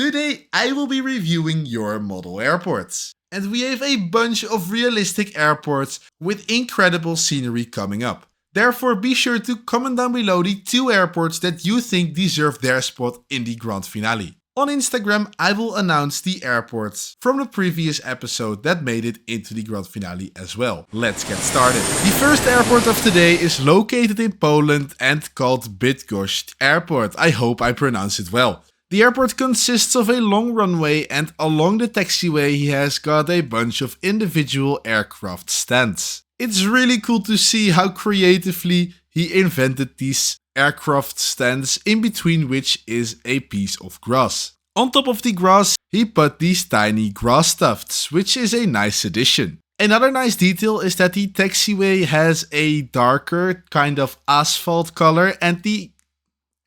Today I will be reviewing your model airports. And we have a bunch of realistic airports with incredible scenery coming up. Therefore be sure to comment down below the 2 airports that you think deserve their spot in the grand finale. On Instagram I will announce the airports from the previous episode that made it into the grand finale as well. Let's get started. The first airport of today is located in Poland and called Bitgosh Airport. I hope I pronounce it well. The airport consists of a long runway, and along the taxiway he has got a bunch of individual aircraft stands. It's really cool to see how creatively he invented these aircraft stands, in between which is a piece of grass. On top of the grass he put these tiny grass tufts, which is a nice addition. Another nice detail is that the taxiway has a darker kind of asphalt color and the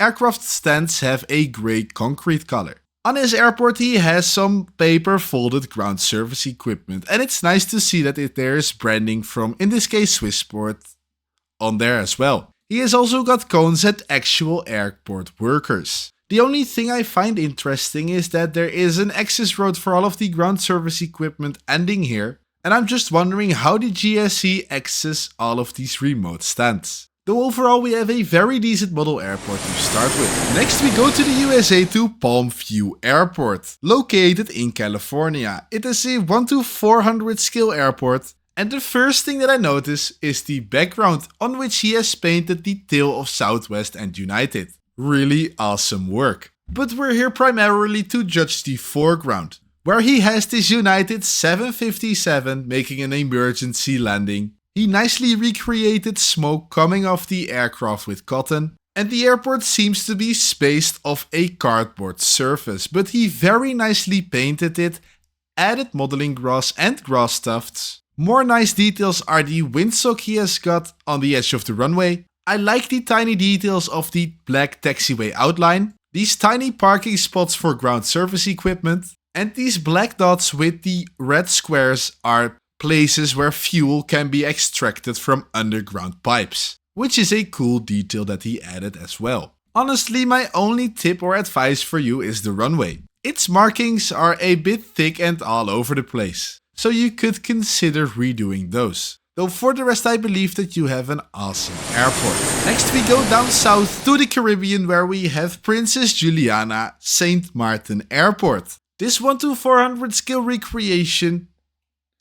aircraft stands have a grey concrete color. On his airport he has some paper folded ground service equipment, and it's nice to see that there is branding from, in this case, Swissport on there as well. He has also got cones at actual airport workers. The only thing I find interesting is that there is an access road for all of the ground service equipment ending here, and I'm just wondering how the GSE access all of these remote stands. Though overall we have a very decent model airport to start with. Next we go to the USA to Palm View Airport, located in California. It is a 1:400 scale airport, and the first thing that I notice is the background on which he has painted the tail of Southwest and United. Really awesome work. But we're here primarily to judge the foreground, where he has this United 757 making an emergency landing. He nicely recreated smoke coming off the aircraft with cotton, and the airport seems to be spaced off a cardboard surface, but he very nicely painted it, added modeling grass and grass tufts. More nice details are the windsock he has got on the edge of the runway. I like the tiny details of the black taxiway outline, these tiny parking spots for ground service equipment, and these black dots with the red squares are places where fuel can be extracted from underground pipes, which is a cool detail that he added as well. Honestly, my only tip or advice for you is the runway. Its markings are a bit thick and all over the place, so you could consider redoing those. Though for the rest I believe that you have an awesome airport. Next we go down south to the Caribbean, where we have Princess Juliana St. Maarten Airport. This 1:400 scale recreation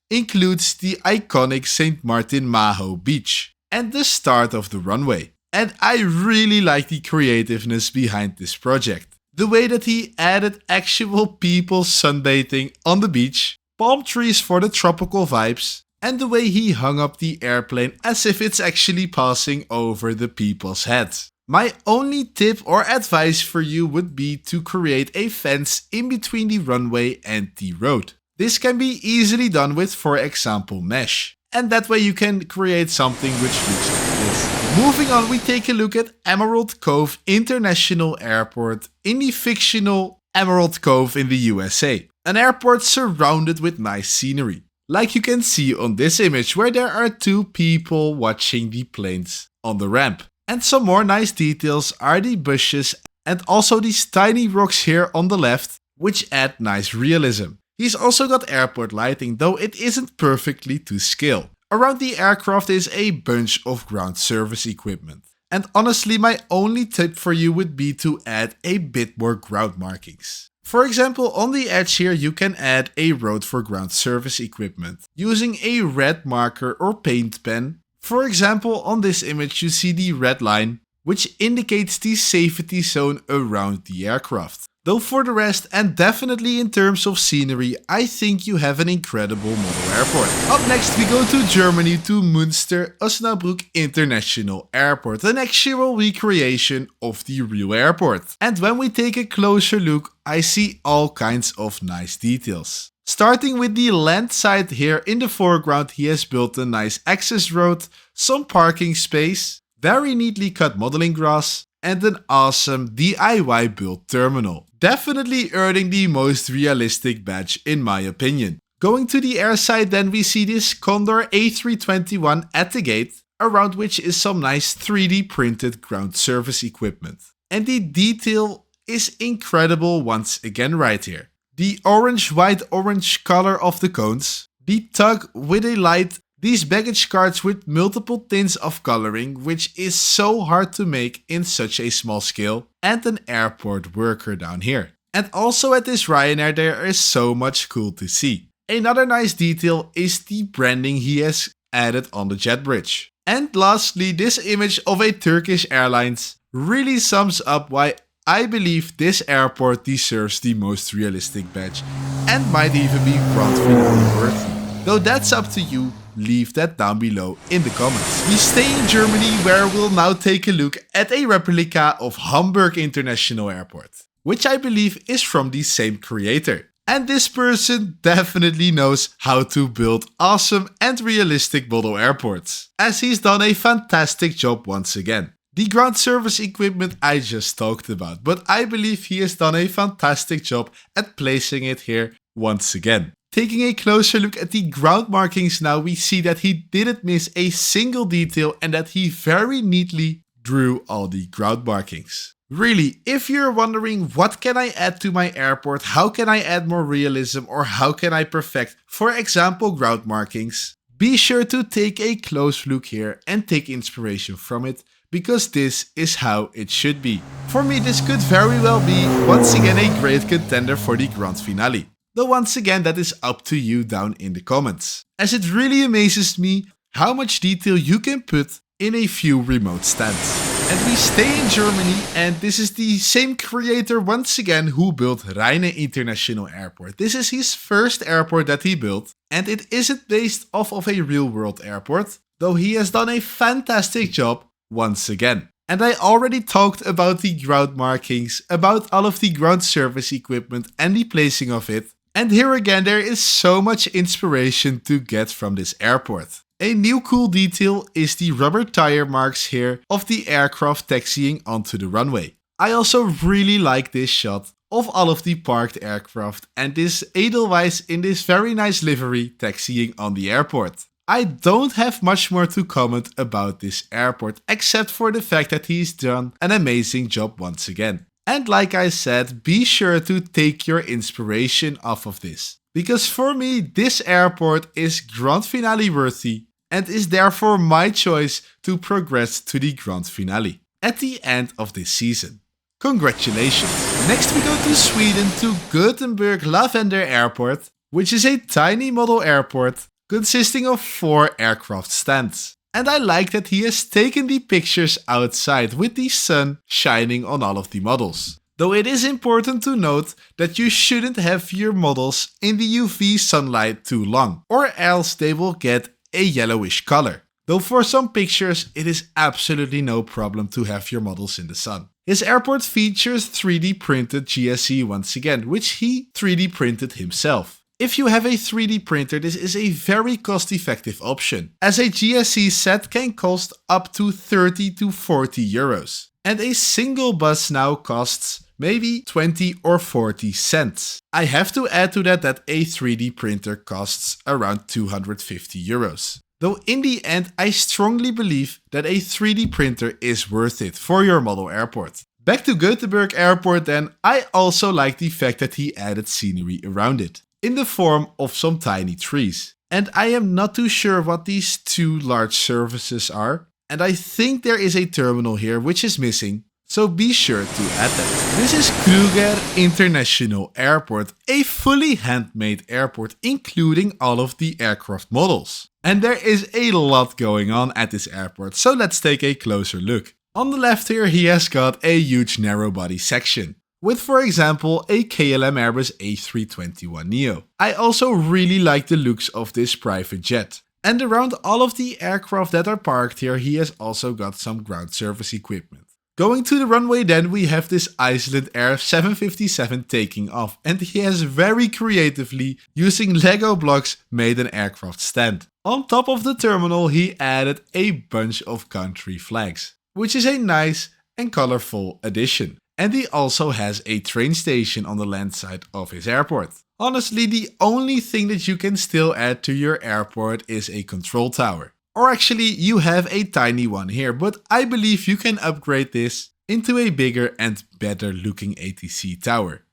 includes the iconic St. Maarten Maho beach and the start of the runway. And I really like the creativeness behind this project. The way that he added actual people sunbathing on the beach, palm trees for the tropical vibes, and the way he hung up the airplane as if it's actually passing over the people's heads. My only tip or advice for you would be to create a fence in between the runway and the road. This can be easily done with, for example, mesh. And that way you can create something which looks like this. Moving on, we take a look at Emerald Cove International Airport in the fictional Emerald Cove in the USA. An airport surrounded with nice scenery, like you can see on this image, where there are 2 people watching the planes on the ramp. And some more nice details are the bushes and also these tiny rocks here on the left, which add nice realism. He's also got airport lighting, though it isn't perfectly to scale. Around the aircraft is a bunch of ground service equipment. And honestly, my only tip for you would be to add a bit more ground markings. For example, on the edge here you can add a road for ground service equipment using a red marker or paint pen. For example, on this image you see the red line, which indicates the safety zone around the aircraft. Though for the rest, and definitely in terms of scenery, I think you have an incredible model airport. Up next we go to Germany to Münster Osnabrück International Airport, an actual recreation of the real airport. And when we take a closer look, I see all kinds of nice details. Starting with the land side here in the foreground, he has built a nice access road, some parking space, very neatly cut modeling grass, and an awesome DIY built terminal. Definitely earning the most realistic badge in my opinion. Going to the air side, then we see this Condor A321 at the gate, around which is some nice 3D printed ground service equipment. And the detail is incredible once again right here. The orange-white-orange color of the cones, the tug with a light, these baggage carts with multiple tints of coloring, which is so hard to make in such a small scale, and an airport worker down here. And also at this Ryanair there is so much cool to see. Another nice detail is the branding he has added on the jet bridge. And lastly, this image of a Turkish Airlines really sums up why I believe this airport deserves the most realistic badge and might even be grand finale worthy. Though that's up to you, leave that down below in the comments. We stay in Germany where we'll now take a look at a replica of Hamburg International Airport, which I believe is from the same creator. And this person definitely knows how to build awesome and realistic model airports, as he's done a fantastic job once again. The ground service equipment I just talked about, but I believe he has done a fantastic job at placing it here once again. Taking a closer look at the ground markings now, we see that he didn't miss a single detail and that he very neatly drew all the ground markings. Really, if you're wondering what can I add to my airport, how can I add more realism, or how can I perfect, for example, ground markings, be sure to take a close look here and take inspiration from it, because this is how it should be. For me, this could very well be once again a great contender for the grand finale. Though once again that is up to you down in the comments, as it really amazes me how much detail you can put in a few remote stands. And we stay in Germany, and this is the same creator once again who built Rhina International Airport. This is his first airport that he built, and it isn't based off of a real world airport, though he has done a fantastic job once again. And I already talked about the ground markings, about all of the ground service equipment and the placing of it. And here again there is so much inspiration to get from this airport. A new cool detail is the rubber tire marks here of the aircraft taxiing onto the runway. I also really like this shot of all of the parked aircraft and this Edelweiss in this very nice livery taxiing on the airport. I don't have much more to comment about this airport except for the fact that he's done an amazing job once again. And like I said, be sure to take your inspiration off of this, because for me this airport is grand finale worthy and is therefore my choice to progress to the grand finale at the end of this season. Congratulations! Next we go to Sweden to Gothenburg Lavender Airport, which is a tiny model airport consisting of 4 aircraft stands. And I like that he has taken the pictures outside with the sun shining on all of the models. Though it is important to note that you shouldn't have your models in the UV sunlight too long, or else they will get a yellowish color. Though for some pictures it is absolutely no problem to have your models in the sun. His airport features 3D printed GSE once again, which he 3D printed himself. If you have a 3D printer, this is a very cost-effective option, as a GSE set can cost up to 30 to 40 euros. And a single bus now costs maybe 20 or 40 cents. I have to add to that a 3D printer costs around 250 euros. Though in the end, I strongly believe that a 3D printer is worth it for your model airport. Back to Gothenburg Airport then, I also like the fact that he added scenery around it, in the form of some tiny trees. And I am not too sure what these 2 large surfaces are, and I think there is a terminal here which is missing, so be sure to add that. This is Krugaer International Airport, a fully handmade airport including all of the aircraft models. And there is a lot going on at this airport, so let's take a closer look. On the left here he has got a huge narrow body section, with for example a KLM Airbus A321neo. I also really like the looks of this private jet. And around all of the aircraft that are parked here, he has also got some ground service equipment. Going to the runway then, we have this Iceland Air 757 taking off, and he has very creatively, using Lego blocks, made an aircraft stand. On top of the terminal he added a bunch of country flags, which is a nice and colorful addition. And he also has a train station on the land side of his airport. Honestly, the only thing that you can still add to your airport is a control tower. Or actually, you have a tiny one here, but I believe you can upgrade this into a bigger and better looking ATC tower.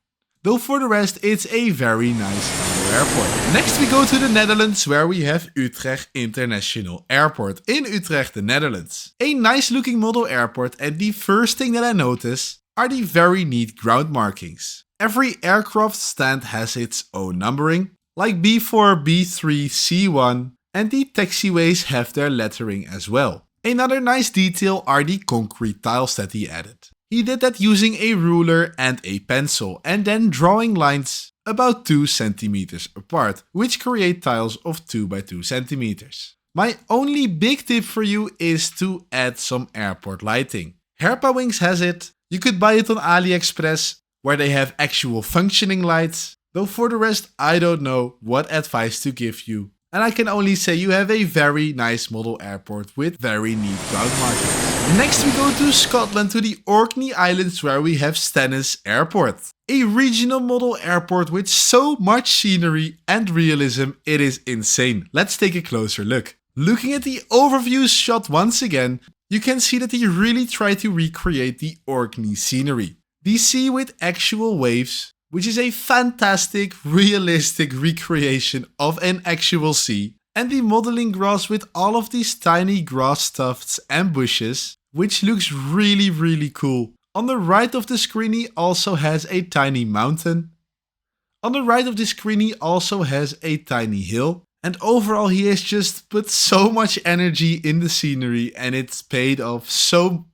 Though for the rest, it's a very nice model airport. Next we go to the Netherlands, where we have Utrecht International Airport in Utrecht, the Netherlands. A nice looking model airport, and the first thing that I notice are the very neat ground markings. Every aircraft stand has its own numbering, like B4, B3, C1, and the taxiways have their lettering as well. Another nice detail are the concrete tiles that he added. He did that using a ruler and a pencil, and then drawing lines about 2 centimeters apart, which create tiles of 2 by 2 centimeters. My only big tip for you is to add some airport lighting. Herpa Wings has it. You could buy it on AliExpress, where they have actual functioning lights. Though for the rest, I don't know what advice to give you. And I can only say you have a very nice model airport with very neat ground markings. Next we go to Scotland, to the Orkney Islands, where we have Stannis Airport. A regional model airport with so much scenery and realism, it is insane. Let's take a closer look. Looking at the overview shot once again, you can see that he really tried to recreate the Orkney scenery. The sea with actual waves, which is a fantastic, realistic recreation of an actual sea, and the modeling grass with all of these tiny grass tufts and bushes, which looks really cool. On the right of the screen he also has a tiny mountain. On the right of the screen he also has a tiny hill, and overall he has just put so much energy in the scenery, and it's paid off so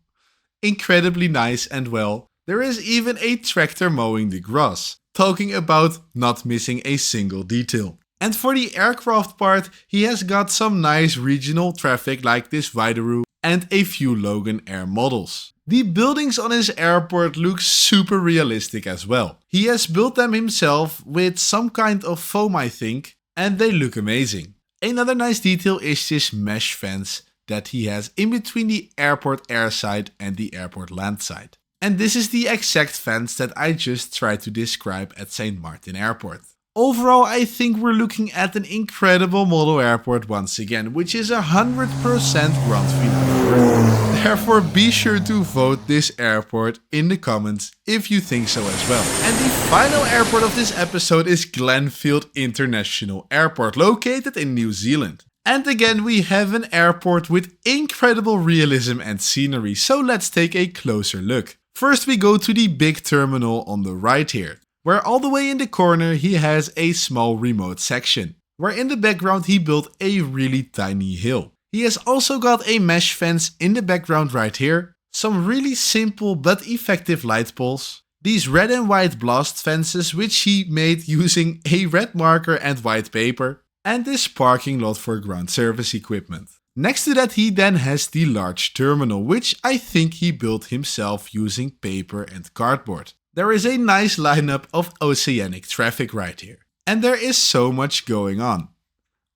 incredibly nice and well. There is even a tractor mowing the grass, talking about not missing a single detail. And for the aircraft part, he has got some nice regional traffic like this Wideroo and a few Logan Air models. The buildings on his airport look super realistic as well. He has built them himself with some kind of foam, I think, and they look amazing. Another nice detail is this mesh fence that he has in between the airport airside and the airport landside. And this is the exact fence that I just tried to describe at St. Maarten Airport. Overall, I think we're looking at an incredible model airport once again, which is 100% grand finale. Therefore, be sure to vote this airport in the comments if you think so as well. And the final airport of this episode is Glenfield International Airport, located in New Zealand. And again, we have an airport with incredible realism and scenery, so let's take a closer look. First we go to the big terminal on the right here, where all the way in the corner he has a small remote section, where in the background he built a really tiny hill. He has also got a mesh fence in the background right here, some really simple but effective light poles, these red and white blast fences which he made using a red marker and white paper, and this parking lot for ground service equipment. Next to that he then has the large terminal, which I think he built himself using paper and cardboard. There is a nice lineup of oceanic traffic right here. And there is so much going on.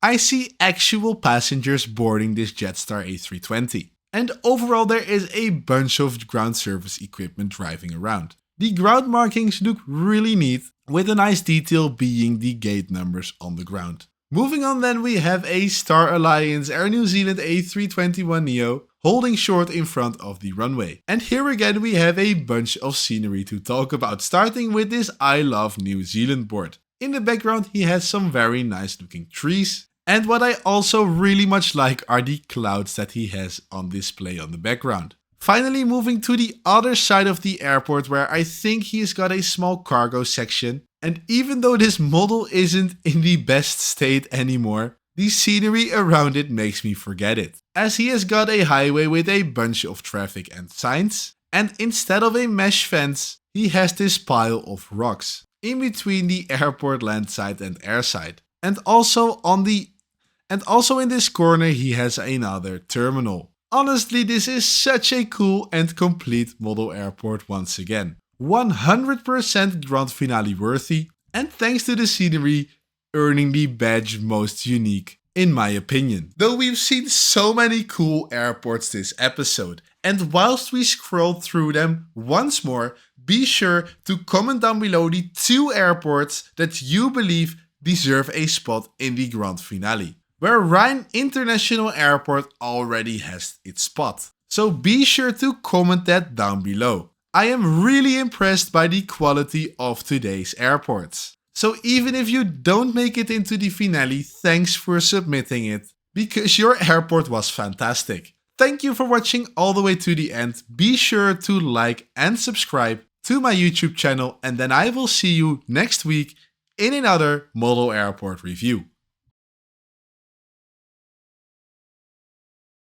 I see actual passengers boarding this Jetstar A320. And overall there is a bunch of ground service equipment driving around. The ground markings look really neat, with a nice detail being the gate numbers on the ground. Moving on then, we have a Star Alliance Air New Zealand A321neo holding short in front of the runway. And here again we have a bunch of scenery to talk about, starting with this I Love New Zealand board. In the background he has some very nice looking trees. And what I also really much like are the clouds that he has on display on the background. Finally, moving to the other side of the airport, where I think he's got a small cargo section. And even though this model isn't in the best state anymore, the scenery around it makes me forget it. As he has got a highway with a bunch of traffic and signs, and instead of a mesh fence, he has this pile of rocks in between the airport landside and airside. And also in this corner he has another terminal. Honestly, this is such a cool and complete model airport once again. 100% grand finale worthy, and thanks to the scenery, earning the badge most unique in my opinion. Though we've seen so many cool airports this episode, and whilst we scroll through them once more, be sure to comment down below the 2 airports that you believe deserve a spot in the grand finale, where Rhina International Airport already has its spot. So be sure to comment that down below. I am really impressed by the quality of today's airports. So even if you don't make it into the finale, thanks for submitting it, because your airport was fantastic. Thank you for watching all the way to the end. Be sure to like and subscribe to my YouTube channel, and then I will see you next week in another model airport review.